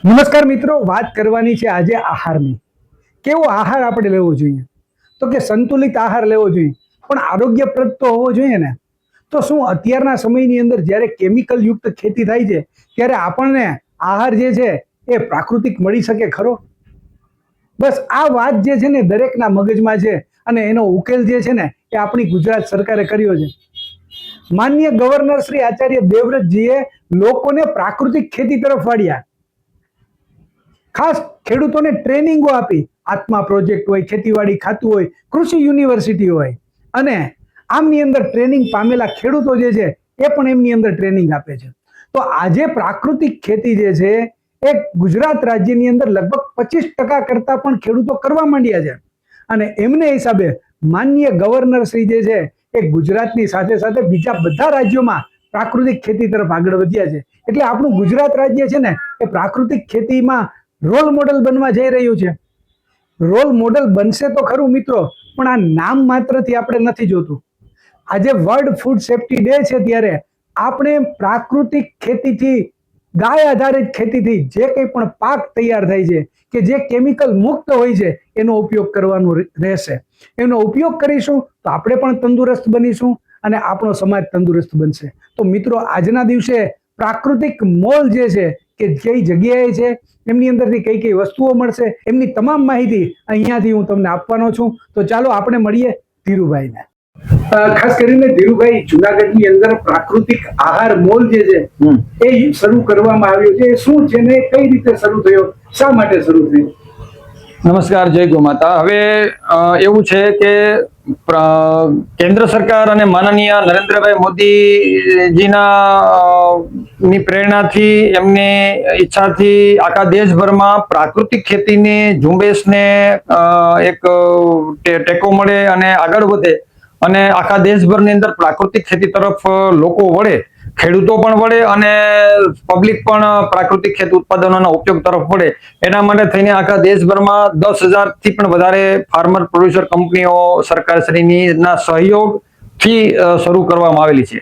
નમસ્કાર મિત્રો, વાત કરવાની છે આજે આહારની. કેવો આહાર આપણે લેવો જોઈએ? તો કે સંતુલિત આહાર લેવો જોઈએ, પણ આરોગ્યપ્રદ તો હોવો જોઈએ ને. તો શું અત્યારના સમયની અંદર જ્યારે કેમિકલ યુક્ત ખેતી થાય છે ત્યારે આપણને આહાર જે છે એ પ્રાકૃતિક મળી શકે ખરો? બસ આ વાત જે છે ને દરેકના મગજમાં છે, અને એનો ઉકેલ જે છે ને એ આપણી ગુજરાત સરકારે કર્યો છે. માનનીય ગવર્નર શ્રી આચાર્ય દેવવ્રતજીએ લોકોને પ્રાકૃતિક ખેતી તરફ વાળ્યા. ખાસ ખેડૂતોને ટ્રેનિંગો આપી. આત્મા પ્રોજેક્ટ હોય, ખેતીવાડી ખાતું હોય, કૃષિ યુનિવર્સિટી હોય, અને આમની અંદર ટ્રેનિંગ પામેલા ખેડૂતો જે છે એ પણ એમની અંદર ટ્રેનિંગ આપે છે. તો આજે પ્રાકૃતિક ખેતી જે છે એ ગુજરાત રાજ્યની અંદર લગભગ 25% કરતા પણ ખેડૂતો કરવા માંડ્યા છે. અને એમને હિસાબે માનનીય ગવર્નર શ્રી જે છે એ ગુજરાતની સાથે સાથે બીજા બધા રાજ્યોમાં પ્રાકૃતિક ખેતી તરફ આગળ વધ્યા છે. એટલે આપણું ગુજરાત રાજ્ય છે ને એ પ્રાકૃતિક ખેતીમાં રોલ મોડેલ બનવા જઈ રહ્યું છે. રોલ મોડેલ બનશે તો ખરું મિત્રો, પણ આ નામ માત્રથી આપણે નથી જોતું. આજે વર્લ્ડ ફૂડ સેફ્ટી ડે છે ત્યારે આપણે પ્રાકૃતિક ખેતીથી, ગાય આધારિત ખેતીથી જે કંઈ પણ પાક તૈયાર થાય છે કે જે કેમિકલ મુક્ત હોય છે એનો ઉપયોગ કરવાનો રહેશે. એનો ઉપયોગ કરીશું તો આપણે પણ તંદુરસ્ત બનીશું અને આપણો સમાજ તંદુરસ્ત બનશે. તો મિત્રો, આજના દિવસે પ્રાકૃતિક મોલ જે છે કે કઈ જગ્યાએ છે, એમની અંદરથી કઈ કઈ વસ્તુઓ મળશે, એમની તમામ માહિતી અહીંયાથી હું તમને આપવાનો છું. તો ચાલો આપણે મળીએ ધીરુભાઈને. ખાસ કરીને ધીરુભાઈ, જુનાગઢની અંદર પ્રાકૃતિક આહાર મોલ જે છે એ શરૂ કરવામાં આવ્યો છે. શું છે ને કઈ રીતે શરૂ થયો, શા માટે શરૂ થયો? નમસ્કાર, જય ગૌ માતા. હવે એવું છે કે કેન્દ્ર સરકાર અને માનનીય નરેન્દ્રભાઈ મોદીજીના ની પ્રેરણાથી, એમની ઈચ્છાથી આખા દેશભરમાં પ્રાકૃતિક ખેતીની ઝુંબેશને એક ટેકો મળે અને આગળ વધે, અને આખા દેશભરની અંદર પ્રાકૃતિક ખેતી તરફ લોકો વળે, ખેડૂતો પણ વળે અને પબ્લિક પણ પ્રાકૃતિક ખેતી ઉત્પાદનોના ઉપયોગ તરફ વળે. એના માટે થઈને આખા દેશભરમાં 10,000 થી પણ વધારે ફાર્મર પ્રોડ્યુસર કંપનીઓ સરકારશ્રીના સહયોગથી શરૂ કરવામાં આવેલી છે.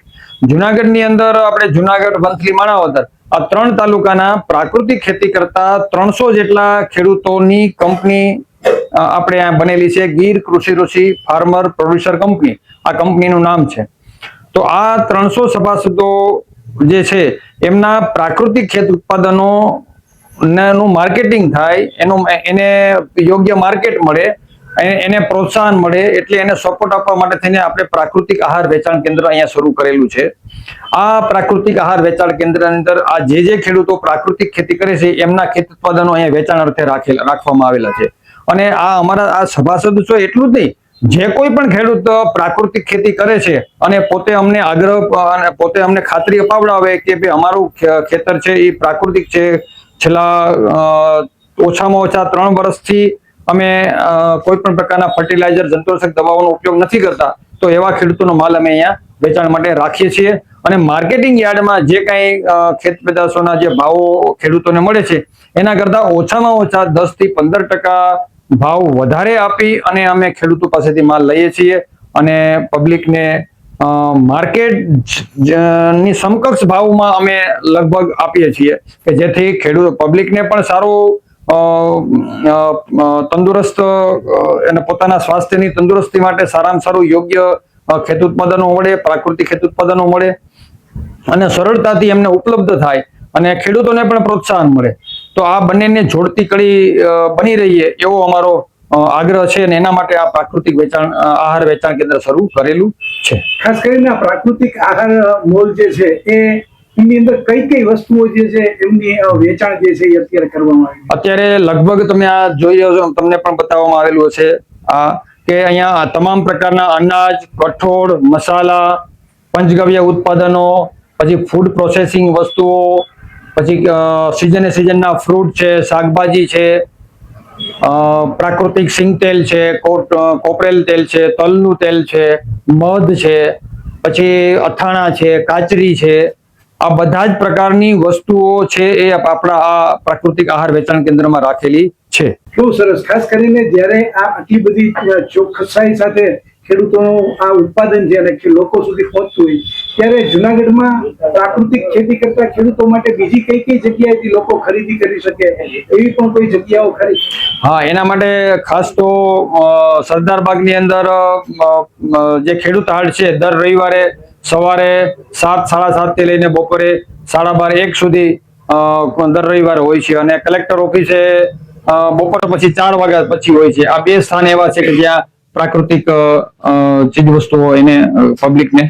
જુનાગઢની અંદર આપણે જુનાગઢ, વંથલી, માણાવદર આ 3 તાલુકાના પ્રાકૃતિક ખેતી કરતા 300 જેટલા ખેડૂતોની કંપની આપણે આ બનેલી છે. ગીર કૃષિ ઋષિ ફાર્મર પ્રોડ્યુસર કંપની આ કંપનીનું નામ છે. તો આ 300 સભાસદો જે છે એમના પ્રાકૃતિક ખેત ઉત્પાદનો નું માર્કેટિંગ થાય, એને યોગ્ય માર્કેટ મળે, એને પ્રોત્સાહન મળે, એટલે એને સપોર્ટ આપવા માટે થઈને આપણે પ્રાકૃતિક આહાર વેચાણ કેન્દ્ર અહીંયા શરૂ કરેલું છે. આ પ્રાકૃતિક આહાર વેચાણ કેન્દ્ર અંદર આ જે ખેડૂતો પ્રાકૃતિક ખેતી કરે છે એમના ખેત ઉત્પાદનો અહીંયા વેચાણ અર્થે રાખવામાં આવેલા છે. અને આ અમારા આ સભાસદ છો એટલું જ નહીં, જે કોઈ પણ ખેડૂત પ્રાકૃતિક ખેતી કરે છે અને પોતે અમને પોતે અમને ખાતરી અપાવડાવે કે ભાઈ અમારું ખેતર છે એ પ્રાકૃતિક છે, છેલ્લા ઓછામાં ઓછા 3 વર્ષથી અમે કોઈ પણ પ્રકારના ફર્ટિલાઇઝર, જંતુનાશક દવાઓનો ઉપયોગ નથી કરતા, તો એવા ખેડૂતોનો માલ અમે અહીંયા વેચાણ માટે રાખીએ છીએ. અને માર્કેટિંગ યાર્ડમાં જે કાંઈ ખેત પેદાશોના જે ભાવો ખેડૂતોને મળે છે એના કરતા ઓછામાં ઓછા 10 થી 15% ભાવ વધારે આપી અને અમે ખેડૂતો પાસેથી માલ લઈએ છીએ અને પબ્લિકને માર્કેટ ની સમકક્ષ ભાવમાં અમે લગભગ આપીએ છીએ કે જેથી ખેડૂત પબ્લિકને પણ સારું તંદુરસ્ત અને પોતાના સ્વાસ્થ્યની તંદુરસ્તી માટે સારામાં સારું યોગ્ય ખેત ઉત્પાદનો મળે, પ્રાકૃતિક ખેત ઉત્પાદનો મળે અને સરળતાથી એમને ઉપલબ્ધ થાય અને ખેડૂતોને પણ પ્રોત્સાહન મળે. તો આ બંનેને જોડતી કડી બની રહીએ એવો અમારો આગ્રહ છે, અને એના માટે આ પ્રાકૃતિક આહાર વેચાણ કેન્દ્ર શરૂ કરેલું છે. ખાસ કરીને આ પ્રાકૃતિક આહાર મોલ જે છે એની અંદર કઈ કઈ વસ્તુઓ જે છે એમની વેચાણ જે છે એ અત્યારે કરવામાં આવે છે? અત્યારે લગભગ તમે આ જોઈ તમને પણ બતાવવામાં આવેલું હશે આ કે અહીંયા તમામ પ્રકારના અનાજ, કઠોળ, મસાલા, પંચગવ્ય ઉત્પાદનો, પછી ફૂડ પ્રોસેસિંગ વસ્તુઓ, પછી સિઝનના ફ્રૂટ છે, શાકભાજી છે, પ્રાકૃતિક સિંગ તેલ છે, કોપરેલ તેલ છે, તલનું તેલ છે, મધ છે, પછી અથાણા છે, કાચરી છે, આ બધા જ પ્રકારની વસ્તુઓ છે એ આપણા આ પ્રાકૃતિક આહાર વેચાણ કેન્દ્રમાં રાખેલી છે. બહુ સરસ. ખાસ કરીને જ્યારે આ આટલી બધી ચોકસાઈ સાથે ખેડૂતોનું આ ઉત્પાદન છે અને લોકો સુધી પહોંચતું હોય ત્યારે જુનાગઢમાં પ્રાકૃતિક ખેતી કરતા ખેડૂતો માટે બીજી કઈ કઈ જગ્યાએથી લોકો ખરીદી કરી શકે એવી પણ કોઈ જગ્યાઓ ખરી? હા, એના માટે ખાસ તો સરદાર બાગની અંદર જે ખેડૂત હાટ છે દર રવિવારે સવારે 7, 7:30 થી લઈને બપોરે 12:30, 1 સુધી દર રવિવારે હોય છે, અને કલેક્ટર ઓફિસે બપોર પછી 4 વાગ્યા પછી હોય છે. આ બે સ્થાન એવા છે કે જ્યાં પ્રાકૃતિક ચીજ વસ્તુઓ એને પબ્લિકને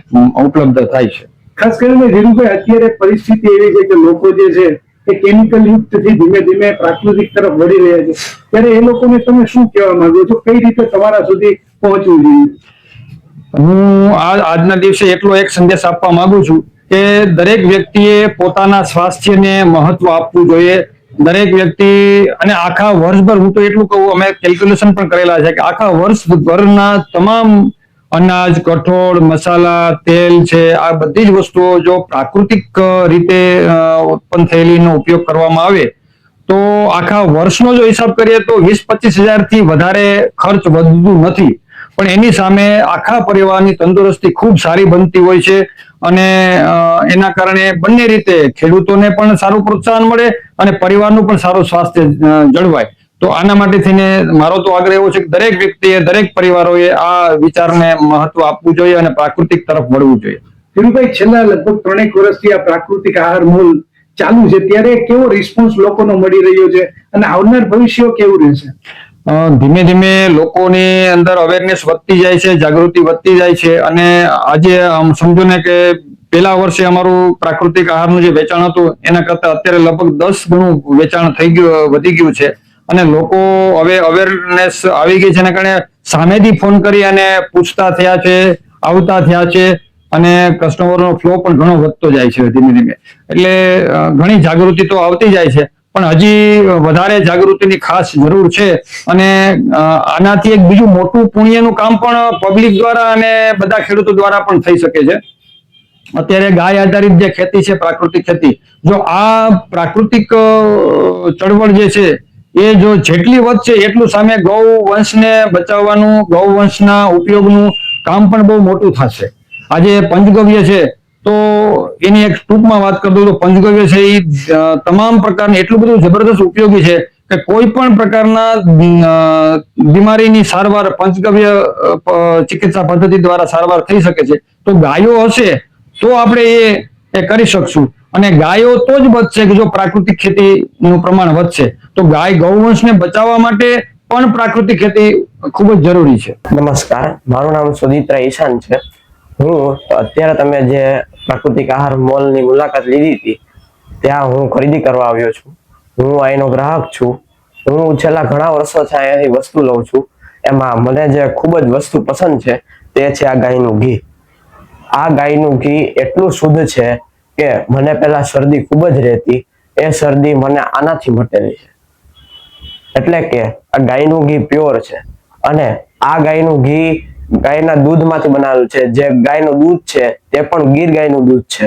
ઉપલબ્ધ થાય છે. ખાસ કરીને ધીરુભાઈ, અત્યારે પરિસ્થિતિ એવી છે કે લોકો જે છે એ કેમિકલ યુક્ત થી ધીમે ધીમે પ્રાકૃતિક તરફ વળી રહ્યા છે, ત્યારે એ લોકોને તમે શું કહેવા માંગો છો? કઈ રીતે તમારા સુધી પહોંચવું જોઈએ? હું આજના દિવસે એટલો એક સંદેશ આપવા માંગુ છું કે દરેક વ્યક્તિએ પોતાના સ્વાસ્થ્યને મહત્વ આપવું જોઈએ. દરેક વ્યક્તિ, અને આખા વર્ષભર, હું તો એટલું કહું, અમે કેલ્ક્યુલેશન પણ કરેલા છે કે આખા વર્ષભરના તમામ અનાજ, કઠોળ, મસાલા, તેલ છે, આ બધી જ વસ્તુઓ જો પ્રાકૃતિક રીતે ઉત્પન્ન થયેલીનો ઉપયોગ કરવામાં આવે તો આખા વર્ષનો જો હિસાબ કરીએ તો 20-25 હજારથી વધારે ખર્ચ વધતું નથી. પણ એની સામે આખા પરિવારની તંદુરસ્તી ખૂબ સારી બનતી હોય છે, અને એના કારણે બંને રીતે ખેડૂતોને પણ સારું પ્રોત્સાહન મળે અને પરિવારનું પણ સારું સ્વાસ્થ્ય જળવાય. તો આના માટે થઈને મારો તો આગ્રહ એવો છે કે દરેક વ્યક્તિએ, દરેક પરિવારોએ આ વિચારને મહત્વ આપવું જોઈએ અને પ્રાકૃતિક તરફ વળવું જોઈએ. ધીરુભાઈ, છેલ્લા લગભગ 3 વર્ષથી આ પ્રાકૃતિક આહાર મોલ ચાલુ છે, ત્યારે કેવો રિસ્પોન્સ લોકોનો મળી રહ્યો છે અને આવનાર ભવિષ્ય કેવું રહેશે? ધીમે ધીમે લોકોની અંદર અવેરનેસ વધતી જાય છે, જાગૃતિ વધતી જાય છે, અને આજે સમજો ને કે પેલા વર્ષે અમારું પ્રાકૃતિક આહારનું જે વેચાણ હતું એના કરતા અત્યારે લગભગ 10 ગણું વેચાણ વધી ગયું છે. અને લોકો હવે અવેરનેસ આવી ગઈ છે, એના કારણે સામેથી ફોન કરી અને પૂછતા થયા છે, આવતા થયા છે, અને કસ્ટમરનો ફ્લો પણ ઘણો વધતો જાય છે ધીમે ધીમે. એટલે ઘણી જાગૃતિ તો આવતી જાય છે, પણ હજી વધારે જાગૃતિની ખાસ જરૂર છે. અને આનાથી એક બીજું મોટું પુણ્યનું કામ પણ પબ્લિક દ્વારા અને બધા ખેડૂતો દ્વારા પણ થઈ શકે છે. અત્યારે ગાય આધારિત જે ખેતી છે, પ્રાકૃતિક ખેતી, જો આ પ્રાકૃતિક ચળવળ જે છે એ જો જેટલી વધશે એટલું સામે ગૌ વંશને બચાવવાનું, ગૌ વંશના ઉપયોગનું કામ પણ બહુ મોટું થશે. આજે પંચગવ્ય છે, તો એની એક ટૂંકમાં વાત કરી દઉં તો પંચગવ્ય છે એ તમામ પ્રકારની એટલું બધું જબરદસ્ત ઉપયોગી છે કે કોઈ પણ પ્રકારના બીમારીની સારવાર પંચગવ્ય ચિકિત્સા પદ્ધતિ દ્વારા સારવાર થઈ શકે છે. તો ગાયો હશે તો આપણે એ કરી શકશું, અને ગાયો તો જ બચશે કે જો પ્રાકૃતિક ખેતીનું પ્રમાણ વધશે. તો ગૌવંશને બચાવવા માટે પણ પ્રાકૃતિક ખેતી ખૂબ જ જરૂરી છે. નમસ્કાર, મારું નામ સુદિત્રા ઈશાન છે. હું અત્યારે તમે જે પ્રાકૃતિક આહાર મોલની મુલાકાત લીધી હતી ત્યાં હું ખરીદી કરવા આવ્યો છું. હું અહીંનો ગ્રાહક છું. હું છેલ્લા ઘણા વર્ષોથી અહીંયાથી વસ્તુ લઉં છું. એમાં મને જે ખૂબ જ વસ્તુ પસંદ છે તે છે આ ગાયનું ઘી. આ ગાયનું ઘી એટલું શુદ્ધ છે કે મને પહેલા શરદી ખૂબ જ રહેતી, એ શરદી મને આનાથી મટેલી છે. એટલે કે આ ગાયનું ઘી પ્યોર છે, અને આ ગાયનું ઘી ગાયના દૂધમાંથી બનાવેલું છે. જે ગાયનું દૂધ છે તે પણ ગીર ગાયનું દૂધ છે.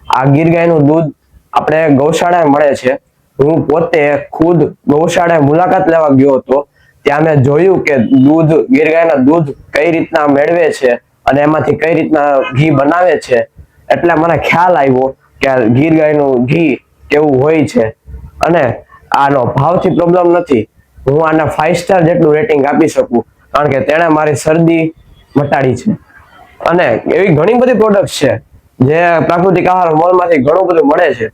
આ ગીર ગાયનું દૂધ આપણે ગૌશાળાએ મળે છે. હું પોતે ખુદ ગૌશાળાએ મુલાકાત લેવા ગયો હતો. ત્યાં મેં જોયું કે ગીર ગાયના દૂધ કઈ રીતના મેળવે છે અને એમાંથી કઈ રીતના ઘી બનાવે છે. એટલે મને ખ્યાલ આવ્યો કે આ ગીર ગાયનું ઘી કેવું હોય છે. અને આનો ભાવથી પ્રોબ્લેમ નથી. હું આને 5 સ્ટાર જેટલું રેટિંગ આપી શકું, કારણ કે તેણે મારી શરદી મટાડી છે. અને એવી ઘણી બધી પ્રોડક્ટ છે જે પ્રાકૃતિક આહાર મોલમાંથી ઘણું બધું મળે છે,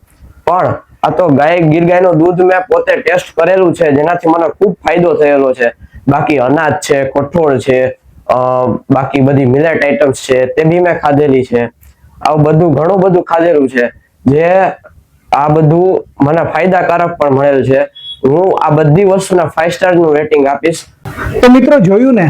પણ આ તો ગીર ગાયનું દૂધ મેં પોતે ટેસ્ટ કરેલું છે, જેનાથી મને ખૂબ ફાયદો થયેલો છે. બાકી અનાજ છે, કઠોળ છે, બાકી બધી મિલેટ આઇટમ્સ છે તે બી મેં ખાધેલી છે. આવું બધું ઘણું બધું ખાધેલું છે, જે આ બધું મને ફાયદાકારક પણ મળેલ છે. હું આ બધી વસ્તુના 5 સ્ટાર નું રેટિંગ આપીશ. તો મિત્રો, જોયું ને,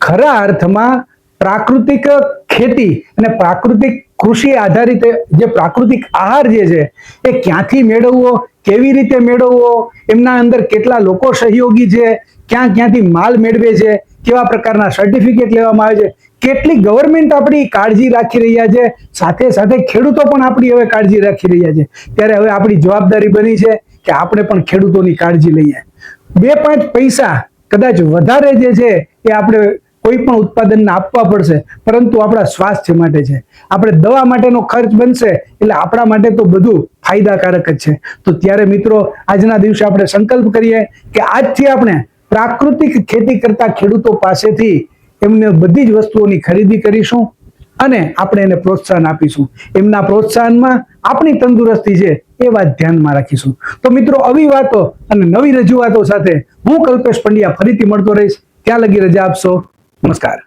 ખરા અર્થમાં પ્રાકૃતિક ખેતી અને પ્રાકૃતિક કૃષિ આધારિત જે પ્રાકૃતિક આહાર જે છે એ ક્યાંથી મેળવવો, કેવી રીતે મેળવવો, એમના અંદર કેટલા લોકો સહયોગી છે, ક્યાંથી માલ મેળવે છે, કેવા પ્રકારના સર્ટિફિકેટ લેવામાં આવે છે, કેટલી ગવર્મેન્ટ આપણી કાળજી રાખી રહ્યા છે, સાથે સાથે ખેડૂતો પણ આપણી હવે કાળજી રાખી રહ્યા છે. ત્યારે હવે આપણી જવાબદારી બની છે કે આપણે પણ ખેડૂતોની કાળજી લઈએ. 2-5 પૈસા કદાચ વધારે જે છે એ આપણે કોઈ પણ ઉત્પાદનને આપવા પડશે, પરંતુ આપણા સ્વાસ્થ્ય માટે છે. આપણે દવા માટેનો ખર્ચ બનશે એટલે આપણા માટે તો બધું ફાયદાકારક જ છે. તો ત્યારે મિત્રો, આજના દિવસે આપણે સંકલ્પ કરીએ કે આજથી આપણે પ્રાકૃતિક ખેતી કરતા ખેડૂતો પાસેથી એમને બધી જ વસ્તુઓની ખરીદી કરીશું અને આપણે એને પ્રોત્સાહન આપીશું. એમના પ્રોત્સાહનમાં આપણી તંદુરસ્તી છે એ વાત ધ્યાનમાં રાખીશું. તો મિત્રો, આવી વાતો અને નવી રજૂઆતો સાથે હું કલ્પેશ પંડ્યા ફરીથી મળતો રહીશ. ત્યાં લગી રજા આપશો. નમસ્કાર.